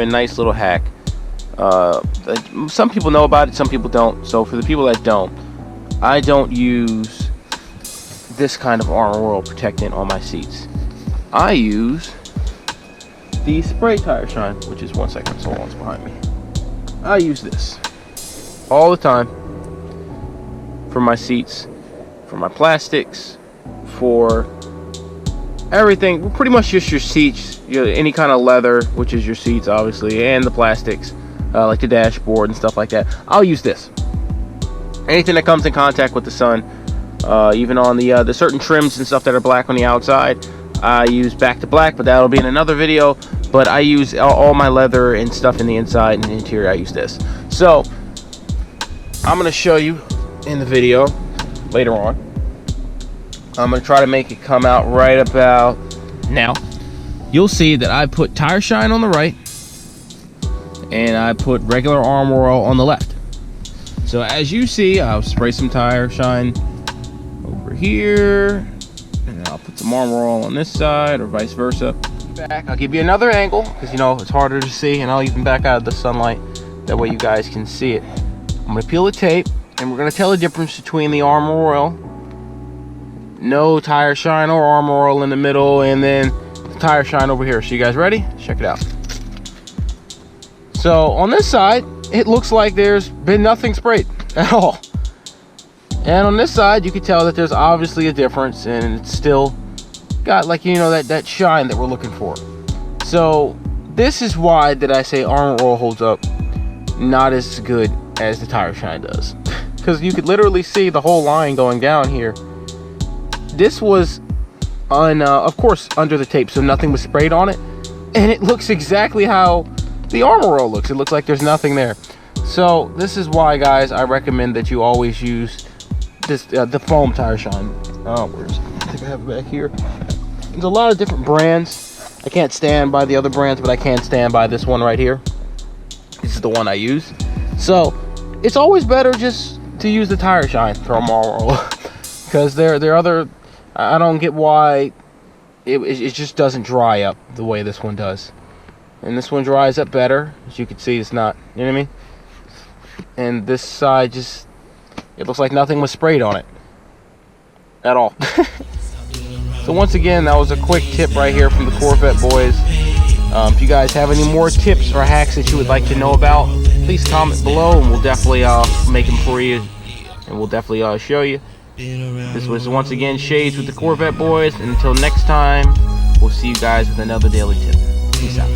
a nice little hack. Some people know about it, some people don't. So for the people that don't, I don't use this kind of armor oil protectant on my seats. I use the spray tire shine, which is, one second, someone's behind me. I use this all the time for my seats, for my plastics, for everything. Pretty much just your seats, any kind of leather, which is your seats obviously, and the plastics, like the dashboard and stuff like that. I'll use this. Anything that comes in contact with the sun, even on the certain trims and stuff that are black on the outside, I use back to black, but that'll be in another video. But I use all my leather and stuff in the inside and the interior. I use this. So I'm going to show you in the video later on. I'm going to try to make it come out right about now. You'll see that I put tire shine on the right and I put regular armor oil on the left. So as you see, I'll spray some tire shine over here, and I'll put some armor oil on this side, or vice versa. Back, I'll give you another angle because it's harder to see, and I'll even back out of the sunlight, that way you guys can see it. I'm going to peel the tape, and we're going to tell the difference between the armor oil, no tire shine or armor oil in the middle, and then the tire shine over here. So you guys ready? Check it out. So on this side, it looks like there's been nothing sprayed at all, and on this side you can tell that there's obviously a difference, and it's still got, like, that shine that we're looking for. So this is why that I say armor oil holds up not as good as the tire shine does, because you could literally see the whole line going down here. This was on of course under the tape, so nothing was sprayed on it, and it looks exactly how the armor oil looks. It looks like there's nothing there. So this is why, guys, I recommend that you always use this the foam tire shine. Where's it? I think I have it back here. There's a lot of different brands. I can't stand by the other brands, but I can stand by this one right here. This is the one I use. So it's always better just to use the tire shine for armor oil, because there are other. I don't get why it just doesn't dry up the way this one does. And this one dries up better. As you can see, it's not, you know what I mean? And this side just, it looks like nothing was sprayed on it at all. So once again, that was a quick tip right here from the Corvette boys. If you guys have any more tips or hacks that you would like to know about, please comment below, and we'll definitely make them for you, and we'll definitely show you. This was once again Shades with the Corvette boys, and until next time, we'll see you guys with another daily tip. Peace out.